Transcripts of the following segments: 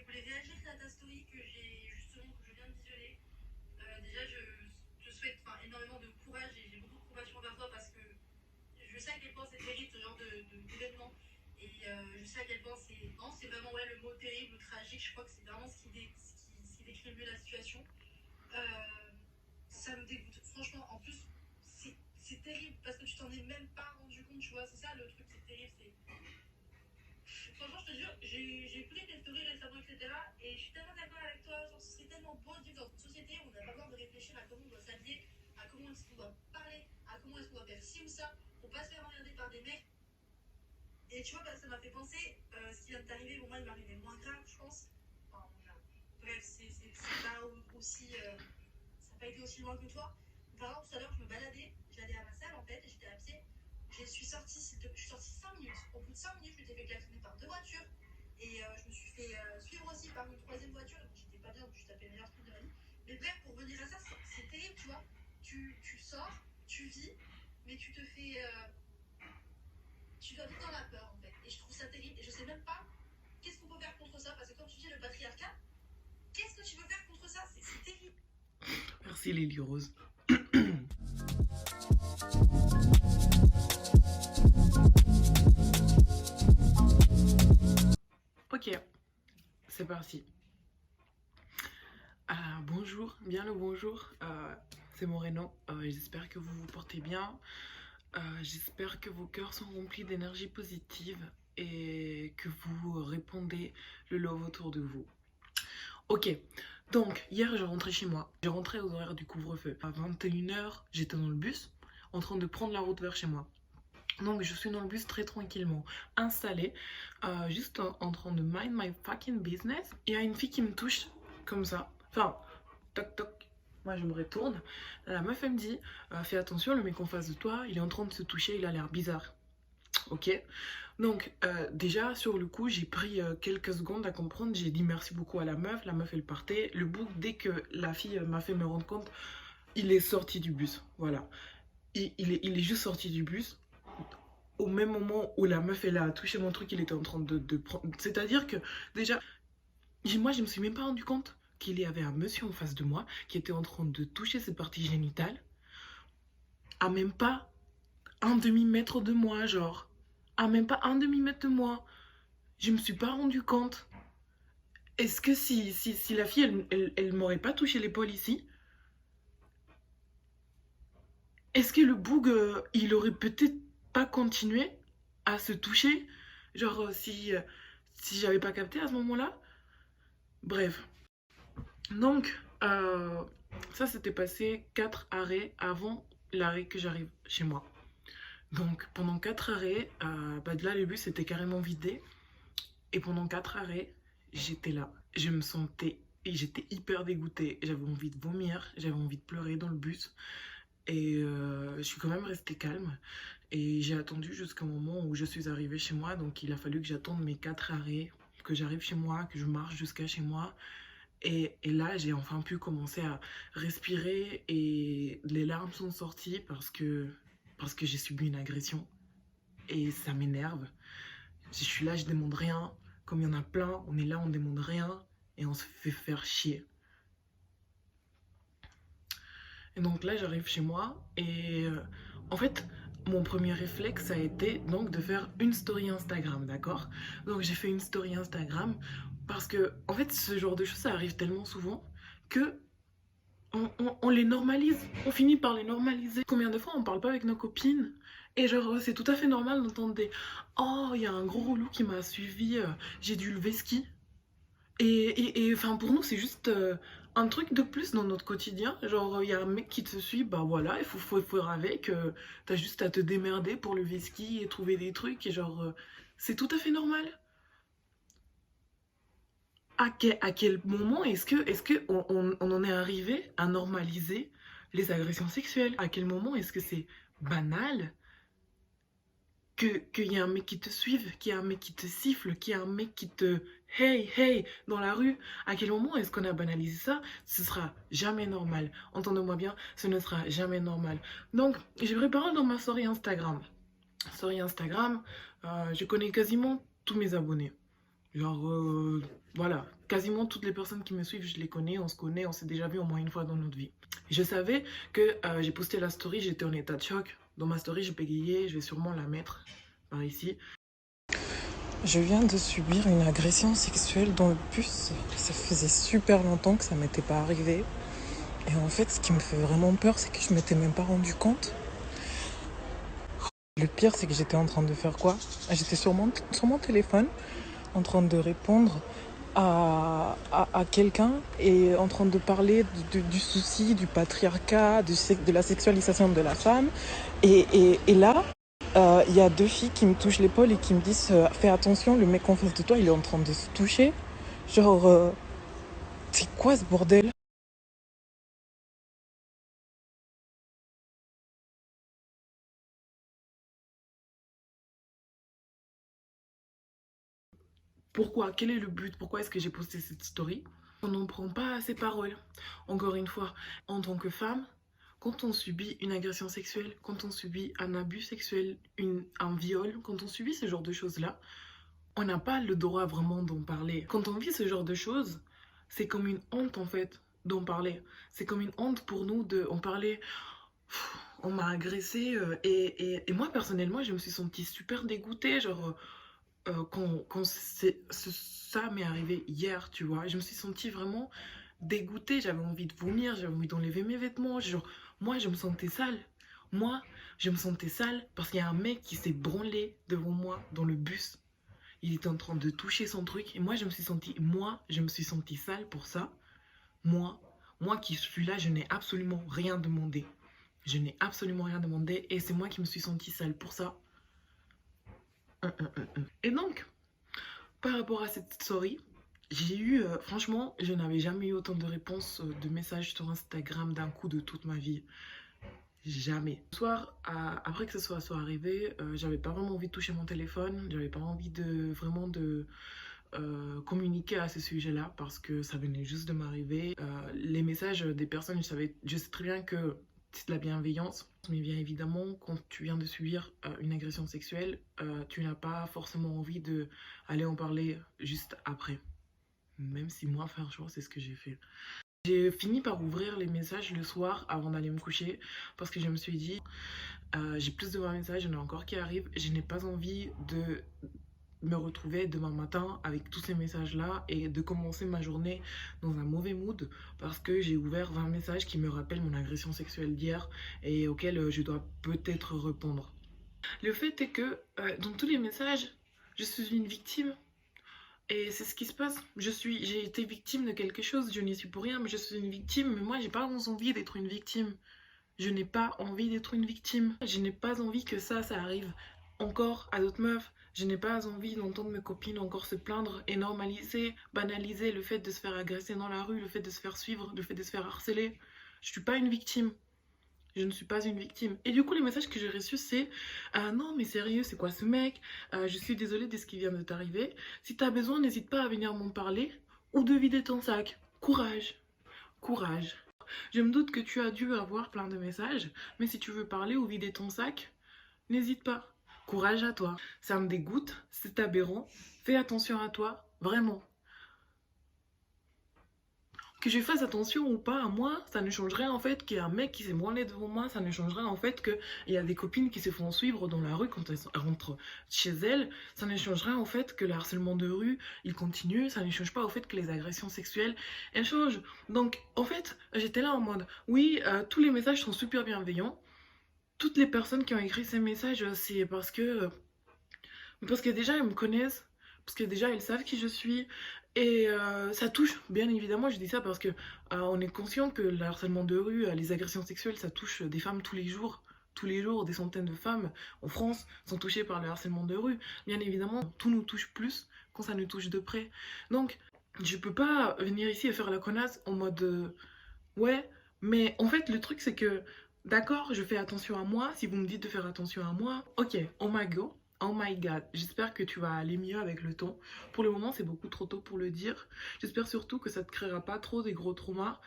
voulais réagir à ta story que je viens de visionner. Déjà, je te souhaite énormément de courage et j'ai beaucoup de compassion envers toi parce que je sais à quel point c'est terrible ce genre d'événement. Et je sais à quel point c'est. Non, c'est vraiment le mot terrible ou tragique. Je crois que c'est vraiment ce qui décrit le mieux la situation. Euh, Ça me dégoûte. Franchement, en plus, c'est terrible parce que tu t'en es même pas rendu compte, tu vois. C'est ça le truc, c'est terrible. Franchement, je te jure, j'ai écouté tes stories récemment, etc. Et je suis tellement d'accord avec toi. Genre, ce serait tellement beau de vivre dans une société où on n'a pas besoin de réfléchir à comment on doit s'habiller, à comment est-ce qu'on doit parler, à comment est-ce qu'on doit faire ci ou ça, pour pas se faire regarder par des mecs. Et tu vois, ça m'a fait penser, ce qui vient de t'arriver, bon, moi, il m'est arrivé moins grave, je pense. Enfin, moins grave. Bref, c'est pas aussi. Ça n'a pas été aussi loin que toi. Par exemple, tout à l'heure, je me baladais, j'allais à ma salle en fait, et j'étais à pied. Je suis sortie 5 minutes. Au bout de 5 minutes, je m'étais fait klaxonner par 2 voitures. Et je me suis fait suivre aussi par une troisième voiture. Donc j'étais pas bien, je tapais le meilleur truc de la vie. Mais bref, pour revenir à ça, c'est terrible, tu vois. Tu sors, tu vis, mais tu te fais. Tu vas vite dans la peur en fait. Et je trouve ça terrible. Et je sais même pas qu'est-ce qu'on peut faire contre ça. Parce que comme tu dis, le patriarcat, qu'est-ce que tu veux faire contre ça? C'est terrible. Merci Lily Rose. Ok, c'est parti. Bonjour, bien le bonjour. C'est Moreno. J'espère que vous vous portez bien. J'espère que vos cœurs sont remplis d'énergie positive et que vous répondez le love autour de vous. Ok, donc hier je rentrais chez moi. Je rentrais aux horaires du couvre-feu. À 21h, j'étais dans le bus en train de prendre la route vers chez moi. Donc je suis dans le bus très tranquillement, installée, juste en train de mind my fucking business. Il y a une fille qui me touche comme ça. Enfin, toc toc. Moi je me retourne. La meuf elle me dit, fais attention, le mec en face de toi, il est en train de se toucher, il a l'air bizarre. Ok, donc déjà sur le coup j'ai pris quelques secondes à comprendre, j'ai dit merci beaucoup à la meuf elle partait, le bouc dès que la fille m'a fait me rendre compte, il est sorti du bus, voilà, il est juste sorti du bus, au même moment où la meuf elle a touché mon truc, il était en train de prendre, c'est à dire que déjà, moi je me suis même pas rendu compte qu'il y avait un monsieur en face de moi qui était en train de toucher ses parties génitales, à même pas un demi-mètre de moi, genre. À même pas un demi-mètre de moi. Je me suis pas rendu compte. Est-ce que si la fille, elle m'aurait pas touché l'épaule ici, est-ce que le boug, il aurait peut-être pas continué à se toucher? Genre, si j'avais pas capté à ce moment-là? Bref. Donc, ça s'était passé 4 arrêts avant l'arrêt que j'arrive chez moi. Donc, pendant 4 arrêts, là, le bus était carrément vidé. Et pendant 4 arrêts, j'étais là. Je me sentais... Et j'étais hyper dégoûtée. J'avais envie de vomir, j'avais envie de pleurer dans le bus. Et je suis quand même restée calme. Et j'ai attendu jusqu'au moment où je suis arrivée chez moi. Donc il a fallu que j'attende mes 4 arrêts, que j'arrive chez moi, que je marche jusqu'à chez moi. Et là, j'ai enfin pu commencer à respirer. Et les larmes sont sorties parce que j'ai subi une agression. Et ça m'énerve. Je suis là, je demande rien. Comme il y en a plein, on est là, on demande rien et on se fait faire chier. Et donc là, j'arrive chez moi et en fait, mon premier réflexe a été donc de faire une story Instagram, d'accord? Donc j'ai fait une story Instagram parce que en fait, ce genre de choses, ça arrive tellement souvent que on les normalise, on finit par les normaliser. Combien de fois on parle pas avec nos copines et genre c'est tout à fait normal d'entendre des oh il y a un gros relou qui m'a suivi, j'ai dû lever ski. Et enfin pour nous c'est juste un truc de plus dans notre quotidien. Genre il y a un mec qui te suit, bah voilà, il faut faire avec, t'as juste à te démerder pour lever ski et trouver des trucs et genre c'est tout à fait normal. À quel moment est-ce que on en est arrivé à normaliser les agressions sexuelles? À quel moment est-ce que c'est banal qu'il y a un mec qui te suive, qu'il y a un mec qui te siffle, qu'il y a un mec qui te hey hey dans la rue? À quel moment est-ce qu'on a banalisé ça? Ce sera jamais normal. Entendez-moi bien, ce ne sera jamais normal. Donc, j'ai préparé dans ma story Instagram. Story Instagram, je connais quasiment tous mes abonnés. Genre, voilà, quasiment toutes les personnes qui me suivent, je les connais, on s'est déjà vu au moins une fois dans notre vie. Je savais que j'ai posté la story, j'étais en état de choc. Dans ma story, j'ai bégayé, je vais sûrement la mettre par ici. Je viens de subir une agression sexuelle dans le bus. Ça faisait super longtemps que ça m'était pas arrivé. Et en fait, ce qui me fait vraiment peur, c'est que je m'étais même pas rendu compte. Le pire, c'est que j'étais en train de faire quoi? J'étais sur mon téléphone, en train de répondre à quelqu'un et en train de parler du souci, du patriarcat, de la sexualisation de la femme. Et là, y a deux filles qui me touchent l'épaule et qui me disent fais attention, le mec en face de toi, il est en train de se toucher. Genre, c'est quoi ce bordel? Pourquoi? Quel est le but? Pourquoi est-ce que j'ai posté cette story? On n'en prend pas à ses paroles. Encore une fois, en tant que femme, quand on subit une agression sexuelle, quand on subit un abus sexuel, un viol, quand on subit ce genre de choses-là, on n'a pas le droit vraiment d'en parler. Quand on vit ce genre de choses, c'est comme une honte en fait d'en parler. C'est comme une honte pour nous d'en parler. On m'a agressée et moi personnellement, je me suis sentie super dégoûtée. Genre, quand ça m'est arrivé hier, tu vois, je me suis sentie vraiment dégoûtée. J'avais envie de vomir, j'avais envie d'enlever mes vêtements. Genre, moi, je me sentais sale. Moi, je me sentais sale parce qu'il y a un mec qui s'est branlé devant moi dans le bus. Il était en train de toucher son truc. Et moi, je me suis sentie sale pour ça. Moi, moi qui suis là, je n'ai absolument rien demandé. Je n'ai absolument rien demandé. Et c'est moi qui me suis sentie sale pour ça. Et donc, par rapport à cette story, j'ai eu, franchement, je n'avais jamais eu autant de réponses, de messages sur Instagram d'un coup de toute ma vie. Jamais. Le soir, après que ce soit arrivé, j'avais pas vraiment envie de toucher mon téléphone, j'avais pas envie de vraiment de communiquer à ce sujet-là parce que ça venait juste de m'arriver. Les messages des personnes, je sais très bien que c'est de la bienveillance, mais bien évidemment, quand tu viens de subir une agression sexuelle, tu n'as pas forcément envie d'aller en parler juste après. Même si moi, franchement, c'est ce que j'ai fait. J'ai fini par ouvrir les messages le soir avant d'aller me coucher parce que je me suis dit, j'ai plus de 20 messages, il y en a encore qui arrivent, je n'ai pas envie de me retrouver demain matin avec tous ces messages-là et de commencer ma journée dans un mauvais mood parce que j'ai ouvert 20 messages qui me rappellent mon agression sexuelle d'hier et auxquels je dois peut-être répondre. Le fait est que dans tous les messages, je suis une victime. Et c'est ce qui se passe. J'ai été victime de quelque chose, je n'y suis pour rien, mais je suis une victime. Mais moi, j'ai pas envie d'être une victime. Je n'ai pas envie d'être une victime. Je n'ai pas envie que ça arrive encore à d'autres meufs. Je n'ai pas envie d'entendre mes copines encore se plaindre et normaliser, banaliser le fait de se faire agresser dans la rue, le fait de se faire suivre, le fait de se faire harceler. Je suis pas une victime. Je ne suis pas une victime. Et du coup, les messages que j'ai reçus, c'est non, mais sérieux, c'est quoi ce mec? Je suis désolée de ce qui vient de t'arriver. Si t'as besoin, n'hésite pas à venir m'en parler ou de vider ton sac. Courage. Courage. Je me doute que tu as dû avoir plein de messages, mais si tu veux parler ou vider ton sac, n'hésite pas. Courage à toi. Ça me dégoûte, c'est aberrant. Fais attention à toi, vraiment. Que je fasse attention ou pas à moi, ça ne changerait en fait qu'il y a un mec qui s'est branlé devant moi, ça ne changerait en fait qu'il y a des copines qui se font suivre dans la rue quand elles rentrent chez elles, ça ne changerait en fait que le harcèlement de rue, il continue, ça ne change pas au fait que les agressions sexuelles, elles changent. Donc en fait, j'étais là en mode, oui, tous les messages sont super bienveillants, toutes les personnes qui ont écrit ces messages, c'est parce que déjà, elles me connaissent, parce que déjà, elles savent qui je suis. Et ça touche, bien évidemment, je dis ça parce que on est conscient que le harcèlement de rue, les agressions sexuelles, ça touche des femmes tous les jours. Tous les jours, des centaines de femmes en France sont touchées par le harcèlement de rue. Bien évidemment, tout nous touche plus quand ça nous touche de près. Donc, je peux pas venir ici et faire la connasse en mode ouais, mais en fait, le truc, c'est que d'accord, je fais attention à moi. Si vous me dites de faire attention à moi, ok, oh my god. Oh my god, j'espère que tu vas aller mieux avec le temps. Pour le moment, c'est beaucoup trop tôt pour le dire. J'espère surtout que ça te créera pas trop des gros traumas.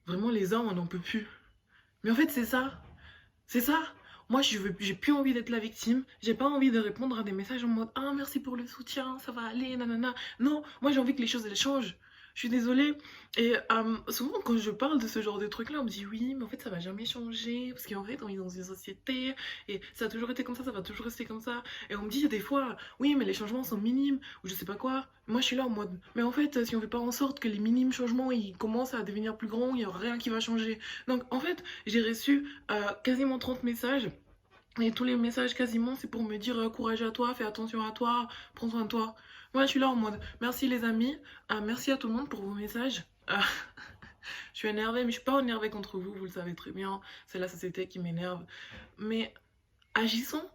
Vraiment, les hommes, on n'en peut plus. Mais en fait, c'est ça. C'est ça. Moi, j'ai plus envie d'être la victime. J'ai pas envie de répondre à des messages en mode ah merci pour le soutien, ça va aller, nanana. Non, moi j'ai envie que les choses elles changent. Je suis désolée. Et souvent quand je parle de ce genre de trucs là, on me dit oui, mais en fait ça va jamais changer parce qu'en fait on est dans une société et ça a toujours été comme ça va toujours rester comme ça. Et on me dit des fois oui, mais les changements sont minimes ou je sais pas quoi. Moi je suis là en mode mais en fait si on fait pas en sorte que les minimes changements ils commencent à devenir plus grands, il y aura rien qui va changer. Donc en fait j'ai reçu quasiment 30 messages. Et tous les messages quasiment c'est pour me dire courage à toi, fais attention à toi, prends soin de toi. Moi je suis là en mode merci les amis, merci à tout le monde pour vos messages. Je suis énervée mais je suis pas énervée contre vous, vous le savez très bien, c'est la société qui m'énerve. Mais agissons.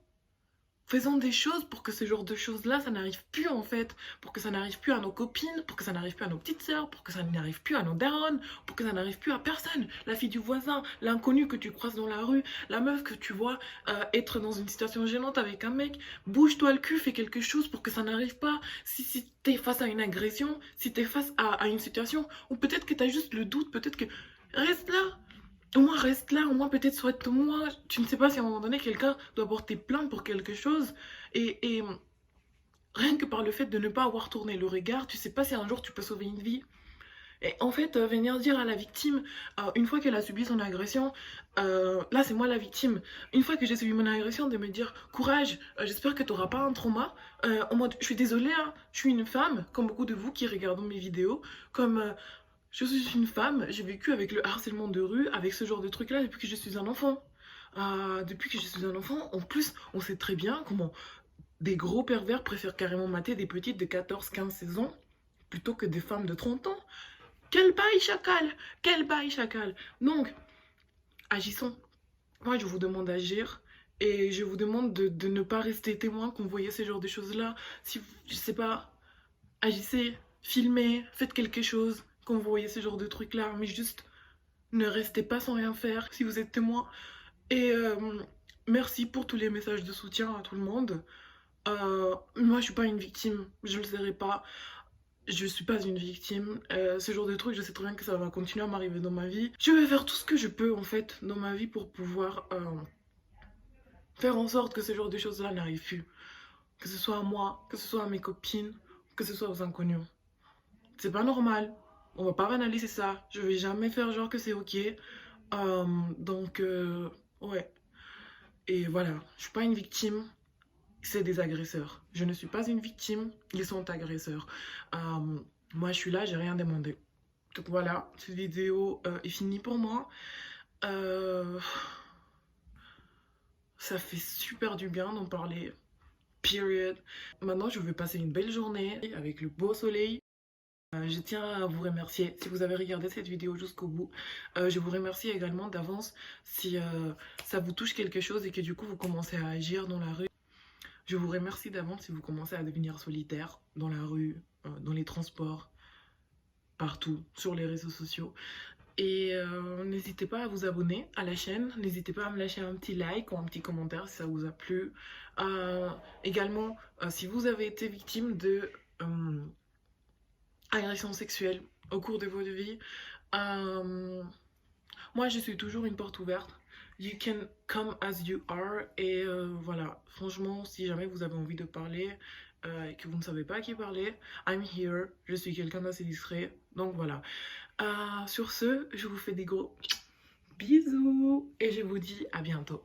Faisons des choses pour que ce genre de choses-là, ça n'arrive plus en fait. Pour que ça n'arrive plus à nos copines, pour que ça n'arrive plus à nos petites sœurs, pour que ça n'arrive plus à nos darons, pour que ça n'arrive plus à personne. La fille du voisin, l'inconnu que tu croises dans la rue, la meuf que tu vois être dans une situation gênante avec un mec. Bouge-toi le cul, fais quelque chose pour que ça n'arrive pas. Si t'es face à une agression, si t'es face à une situation, ou peut-être que t'as juste le doute, peut-être que... Reste là. Au moins reste là, au moins peut-être souhaite-moi. Tu ne sais pas si à un moment donné quelqu'un doit porter plainte pour quelque chose. Et rien que par le fait de ne pas avoir tourné le regard, tu sais pas si un jour tu peux sauver une vie. Et en fait, venir dire à la victime, une fois qu'elle a subi son agression, là c'est moi la victime, une fois que j'ai subi mon agression, de me dire courage, j'espère que tu n'auras pas un trauma, en mode je suis désolée, hein, je suis une femme, comme beaucoup de vous qui regardent mes vidéos, comme je suis une femme, j'ai vécu avec le harcèlement de rue, avec ce genre de truc là depuis que je suis un enfant. Depuis que je suis un enfant, en plus, on sait très bien comment des gros pervers préfèrent carrément mater des petites de 14, 15, 16 ans plutôt que des femmes de 30 ans. Quel bail chacal! Quel bail chacal! Donc, agissons. Moi, je vous demande d'agir et je vous demande de ne pas rester témoin quand vous voyez ce genre de choses-là. Si, je sais pas, agissez, filmez, faites quelque chose quand vous voyez ce genre de trucs-là, mais juste ne restez pas sans rien faire si vous êtes témoin. Et merci pour tous les messages de soutien à tout le monde. Moi, je suis pas une victime, je le serai pas. Je suis pas une victime. Ce genre de truc, je sais très bien que ça va continuer à m'arriver dans ma vie. Je vais faire tout ce que je peux en fait dans ma vie pour pouvoir faire en sorte que ce genre de choses-là n'arrivent plus. Que ce soit à moi, que ce soit à mes copines, que ce soit aux inconnus. C'est pas normal. On va pas banaliser ça. Je vais jamais faire genre que c'est ok. Donc, ouais. Et voilà, je suis pas une victime. C'est des agresseurs. Je ne suis pas une victime, ils sont agresseurs. Moi, je suis là, j'ai rien demandé. Donc voilà, cette vidéo est finie pour moi. Ça fait super du bien d'en parler. Period. Maintenant, je vais passer une belle journée avec le beau soleil. Je tiens à vous remercier si vous avez regardé cette vidéo jusqu'au bout. Je vous remercie également d'avance si ça vous touche quelque chose et que du coup vous commencez à agir dans la rue. Je vous remercie d'avance si vous commencez à devenir solitaire dans la rue, dans les transports, partout, sur les réseaux sociaux. Et n'hésitez pas à vous abonner à la chaîne, n'hésitez pas à me lâcher un petit like ou un petit commentaire si ça vous a plu. Également, si vous avez été victime de agression sexuelle au cours de votre vie, moi je suis toujours une porte ouverte. You can come as you are. Et voilà, franchement, si jamais vous avez envie de parler et que vous ne savez pas à qui parler, I'm here. Je suis quelqu'un d'assez discret. Donc voilà. Sur ce, je vous fais des gros bisous et je vous dis à bientôt.